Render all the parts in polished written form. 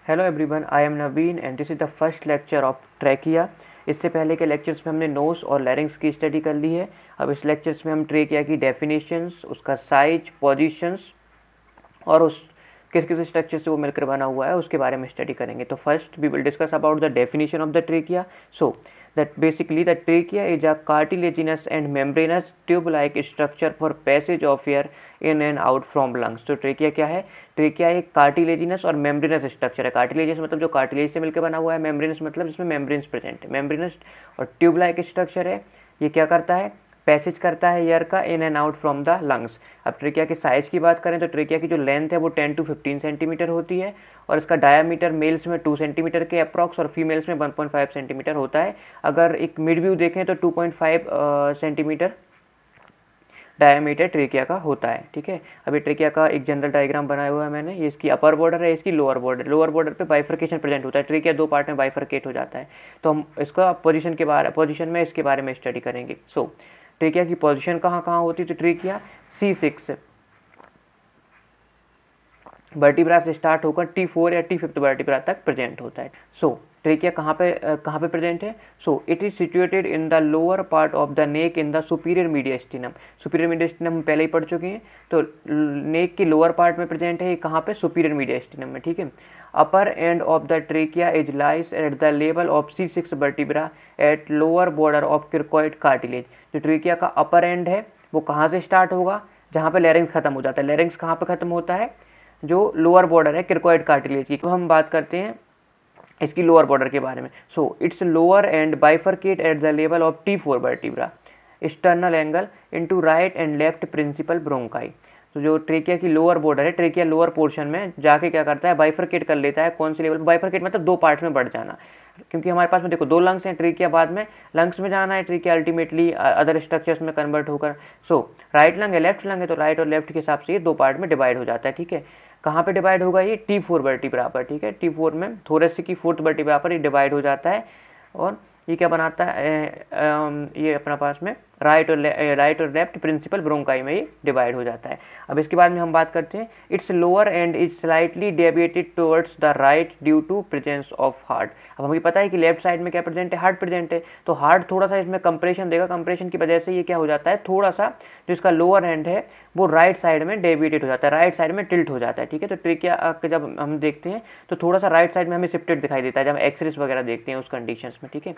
Hello everyone, I am Naveen and this is the first lecture of trachea. इससे पहले के lectures में हमने नोज और लैरिंग्स की स्टडी कर ली है। अब इस लेक्चर्स में हम ट्रैकिया की डेफिनेशंस, उसका साइज, पोजीशंस और उस किस किस स्ट्रक्चर से वो मिलकर बना हुआ है उसके बारे में स्टडी करेंगे। तो first we will discuss about the definition of the trachea. So that basically the trachea is a cartilaginous and membranous tube-like structure for passage of air in and out from lungs। तो trachea क्या है? Trachea एक cartilaginous और membranous structure है। Cartilaginous मतलब जो cartilage से मिलकर बना हुआ है, मेम्ब्रेनस मतलब जिसमें मेम्ब्रेन्स प्रेजेंट है। मेम्ब्रेनस और ट्यूब लाइक स्ट्रक्चर है। ये क्या करता है? पैसेज करता है एयर का in and out from the lungs. अब ट्रेकिया के साइज की बात करें तो ट्रेकिया की जो लेंथ है वो 10 to 15 सेंटीमीटर होती है और इसका डायामीटर मेल्स में 2 सेंटीमीटर के अप्रॉक्स और फीमेल्स में 1.5 सेंटीमीटर होता है। अगर एक मिड व्यू देखें तो 2.5 सेंटीमीटर डायमीटर ट्रेकिया का होता है। ठीक है, अभी ट्रेकिया का एक जनरल डायग्राम बनाया हुआ है मैंने। ये इसकी अपर बॉर्डर है, इसकी लोअर बॉर्डर। लोअर बॉर्डर पे बाइफर्केशन प्रेजेंट होता है। ट्रेकिया दो पार्ट में बाइफर्केट हो जाता है। तो हम इसका पोजीशन में इसके बारे में स्टडी करेंगे। सो ट्रेकिया की पोजीशन कहाँ कहाँ होती है? तो ट्रेकिया C6 वर्टिब्रा से स्टार्ट होकर T4 या T5 वर्टिब्रा तक प्रेजेंट होता है। सो ट्रेकिया कहाँ पे प्रेजेंट है? So it is situated in the lower part of the neck in the superior मीडियस्टिनम। Superior मीडियस्टिनम हम पहले ही पढ़ चुके हैं। तो नेक की लोअर पार्ट में प्रेजेंट है। कहाँ पे? सुपीरियर मीडियस्टिनम में। ठीक है। Upper end of the trachea is lies at the level of C6 vertebra at lower border of cricoid cartilage. जो ट्रेकिया का अपर एंड है वो कहाँ से स्टार्ट होगा? जहाँ पे लैरिंग्स खत्म हो जाता है। लैरिंग्स कहाँ पे खत्म होता है? जो लोअर बॉर्डर है क्रिकोइड कार्टिलेज की। तो हम बात करते हैं इसकी लोअर बॉर्डर के बारे में। So its lower end bifurcate at the level of T4 vertebra external angle into right and left principal bronchi. तो जो ट्रेकिया की लोअर बॉर्डर है, ट्रेकिया लोअर पोर्शन में जाके क्या करता है? बाइफर्केट कर लेता है। कौन से लेवल? बाइफर्केट मतलब दो पार्ट में बढ़ जाना। क्योंकि हमारे पास में देखो दो लंग्स हैं, ट्रेकिया बाद में लंग्स में जाना है, ट्रेकिया अल्टीमेटली अदर स्ट्रक्चर्स में कन्वर्ट होकर। सो राइट लंग है, लेफ्ट लंग है, तो राइट और लेफ्ट के हिसाब से ये दो पार्ट में डिवाइड हो जाता है। ठीक है। कहाँ पे डिवाइड होगा? ये T4 वर्टिब्रा पर। ठीक है, T4 में थोरेसिक की 4th वर्टिब्रा पर ये डिवाइड हो जाता है। और ये क्या बनाता है? ये अपना पास में राइट और लेफ्ट प्रिंसिपल ब्रोंकाई में ये डिवाइड हो जाता है। अब इसके बाद में हम बात करते हैं its lower end is slightly deviated towards the right due to presence of heart. अब हमें पता है कि लेफ्ट साइड में क्या प्रेजेंट है? हार्ट प्रेजेंट है। तो हार्ट थोड़ा सा इसमें कंप्रेशन देगा। कंप्रेशन की वजह से ये क्या हो जाता है? थोड़ा सा जो इसका लोअर एंड है वो राइट साइड में डेविएटेड हो जाता है, राइट साइड में टिल्ट हो जाता है। ठीक है। तो ट्रेकिया जब हम देखते हैं तो थोड़ा सा राइट साइड में हमें शिफ्टेड दिखाई देता है जब हम एक्सरेस वगैरह देखते हैं उस कंडीशंस में। ठीक है,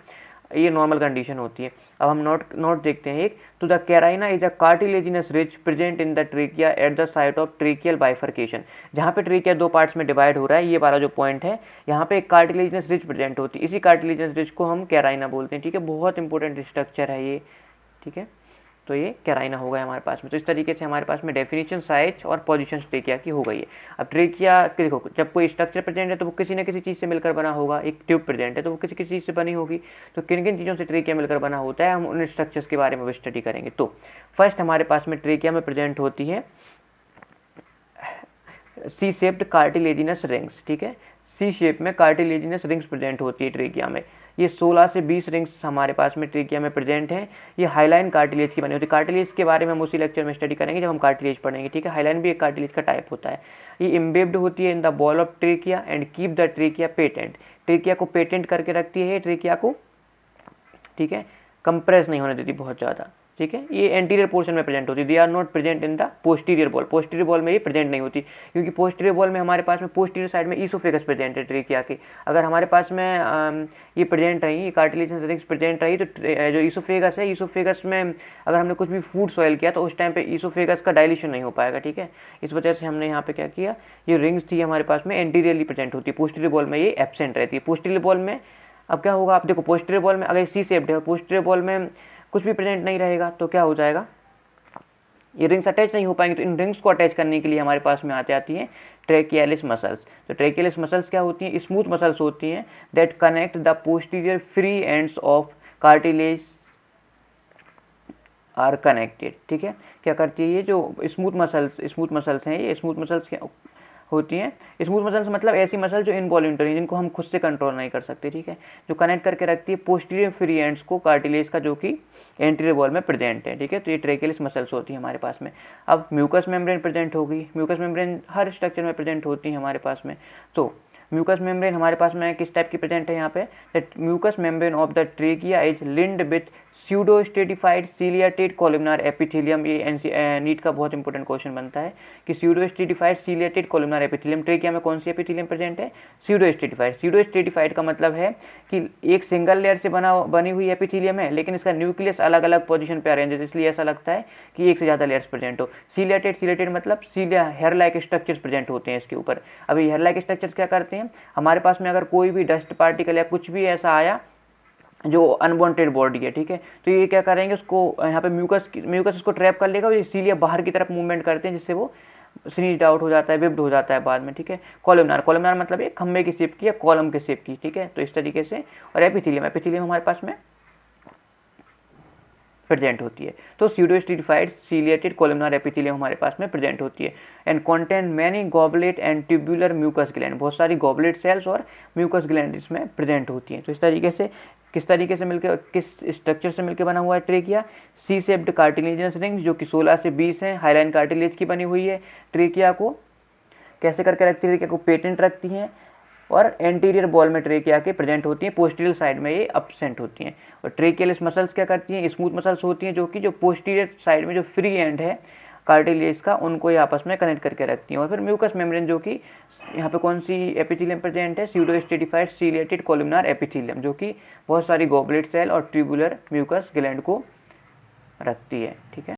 ये नॉर्मल कंडीशन होती है। अब हम नोट देखते हैं एक। तो the carina is a cartilaginous ridge present in the trachea at the site of tracheal bifurcation. जहाँ पे ट्रेकिया दो पार्ट्स में डिवाइड हो रहा है, ये वाला जो पॉइंट है, यहाँ पे एक कार्टिलेजिनस रिज प्रेजेंट होती है। इसी कार्टिलेजिनस रिज को हम कैराइना बोलते हैं। ठीक है, बहुत इंपॉर्टेंट स्ट्रक्चर है ये। ठीक है, तो ये कैराइना हो गया हमारे पास में। तो इस तरीके से हमारे पास में डेफिनेशन, साइज और पोजीशन ट्रेकिया की हो गई है। अब ट्रेकिया देखो, जब कोई स्ट्रक्चर प्रेजेंट है तो वो किसी न किसी चीज़ से मिलकर बना होगा। एक ट्यूब प्रेजेंट है तो वो किसी किसी चीज़ से बनी होगी। तो किन किन चीज़ों से ट्रेकिया मिलकर बना होता है, हम उन स्ट्रक्चर्स के बारे में भी स्टडी करेंगे। तो फर्स्ट हमारे पास में ट्रेकिया में प्रेजेंट होती है सी शेप्ड कार्टिलेजिनस रिंग्स। ठीक है, सी शेप में कार्टिलेजिनस रिंग्स प्रेजेंट होती है ट्रेकिया में। ये 16 से 20 रिंग्स हमारे पास में ट्रेकिया में प्रेजेंट हैं। ये हाइलाइन कार्टिलेज की बनी होती है। कार्टिलेज के बारे में हम उसी लेक्चर में स्टडी करेंगे जब हम कार्टिलेज पढ़ेंगे। ठीक है, हाइलाइन भी एक कार्टिलेज का टाइप होता है। ये इम्बेब्ड होती है in the ball of trachea and keep the trachea patent. Trachea को पेटेंट करके रखती है ट्रेकिया को। ठीक है, कंप्रेस नहीं होने देती बहुत ज़्यादा। ठीक है, ये एंटीरियर पोर्शन में प्रेजेंट होती है। They are not present in the posterior wall. Posterior wall में ये प्रेजेंट नहीं होती, क्योंकि पोस्टीरियर बॉल में हमारे पास में पोस्टीरियर साइड में ईसोफेगस प्रेजेंट है ट्रेकिया के। अगर हमारे पास में ये प्रेजेंट रही, ये कार्टिलेजिनस रिंग्स प्रेजेंट रही, तो जो ईसोफेगस है, ईसोफेगस में अगर हमने कुछ भी फूड सॉइल किया तो उस टाइम पे ईसोफेगस का डायल्यूशन नहीं हो पाएगा। ठीक है, इस वजह से हमने यहाँ पे क्या किया, ये रिंग्स थी हमारे पास में एंटीरियरली प्रेजेंट होती है। पोस्टीरियर बॉल में ये एब्सेंट रहती है। पोस्टीरियर बॉल में अब क्या होगा? आप देखो, पोस्टीरियर बॉल में अगर सी शेप्ड है, पोस्टीरियर बॉल में कुछ भी प्रेजेंट नहीं रहेगा तो क्या हो जाएगा? ये रिंग्स अटैच नहीं हो पाएंगे। तो इन रिंग्स को अटैच करने के लिए हमारे पास में आती हैं ट्रेकियालिस मसल्स। तो ट्रेकियालिस मसल्स क्या होती हैं? स्मूथ मसल्स होती हैं that connect the posterior free ends of cartilage are connected. ठीक है, क्या करती है ये जो स्मूथ मसल्स हैं, ये स्मूथ मसल्स क्या होती हैं? स्मूथ मसल्स मतलब ऐसी मसल जो इनवॉल्यूंटरी, जिनको हम खुद से कंट्रोल नहीं कर सकते। ठीक है, जो कनेक्ट करके रखती है पोस्टीरियर फ्री एंड्स को कार्टिलेज का, जो कि एंटीरियर वॉल में प्रेजेंट है। ठीक है, तो ये ट्रेकियलिस मसल्स होती है हमारे पास में। अब म्यूकस मेम्ब्रेन प्रेजेंट होगी। म्यूकस मेम्ब्रेन हर स्ट्रक्चर में प्रेजेंट होती है हमारे पास में। तो म्यूकस मेम्ब्रेन हमारे पास में किस टाइप की प्रेजेंट है यहाँ पे, that mucous membrane of the trachea is linked with pseudo stratified ciliated columnar epithelium. ये नीट का बहुत इंपॉर्टेंट क्वेश्चन बनता है कि pseudo stratified ciliated columnar epithelium, trachea में कौन सी एपिथेलियम प्रेजेंट है, स्यूडो स्टेडिफाइड। स्यूडो स्टेडिफाइड का मतलब है कि एक सिंगल लेयर से बनी हुई एपिथेलियम है, लेकिन इसका न्यूक्लियस अलग अलग पोजीशन पे अरेंज है, इसलिए ऐसा लगता है कि एक से ज़्यादा लेयर्स प्रेजेंट हो। सीलिएटेड मतलब सीलिया हेयर लाइक स्ट्रक्चर्स प्रेजेंट होते हैं इसके ऊपर। अभी हेयर लाइक स्ट्रक्चर्स क्या करते हैं, हमारे पास में अगर कोई भी डस्ट पार्टिकल या कुछ भी ऐसा आया जो अनवांटेड बॉडी है, ठीक है, तो ये क्या करेंगे, उसको यहाँ पे म्यूकस उसको ट्रैप कर लेगा और ये सीलिया बाहर की तरफ मूवमेंट करते हैं, जिससे वो स्नीज्ड आउट हो जाता है, विप्ड हो जाता है बाद में, ठीक है। कॉलमनार मतलब एक खम्भे की शेप की या कॉलम के शेप की, ठीक है, तो इस तरीके से। और एपिथेलियम हमारे पास में प्रेजेंट होती है। तो pseudo stratified ciliated columnar epithelium हमारे पास में प्रेजेंट होती है and contain many goblet and tubular mucous gland, बहुत सारी गॉबलेट सेल्स और म्यूकस ग्लैंड इसमें प्रेजेंट होती हैं। तो इस तरीके से किस स्ट्रक्चर से मिलकर बना हुआ है trachea, C shaped cartilaginous rings जो कि 16 से 20 हैं, हाइलाइन कार्टिलेज की बनी हुई है। ट्रेकिया को कैसे करके रखती है, ट्रेकिया को पेटेंट रखती हैं और एंटीरियर बॉल में ट्रेकिया के प्रेजेंट होती हैं, पोस्टीरियर साइड में ये अब्सेंट होती हैं। और ट्रेकियलिस मसल्स क्या करती हैं, स्मूथ मसल्स होती हैं जो पोस्टीरियर साइड में जो फ्री एंड है कार्टिलेज का, उनको ये आपस में कनेक्ट करके रखती हैं। और फिर म्यूकस मेम्ब्रेन जो कि यहाँ पे कौन सी एपिथेलियम प्रेजेंट है, pseudo stratified ciliated columnar epithelium, जो कि बहुत सारी गॉबलेट सेल और ट्यूबुलर म्यूकस ग्लैंड को रखती है, ठीक है।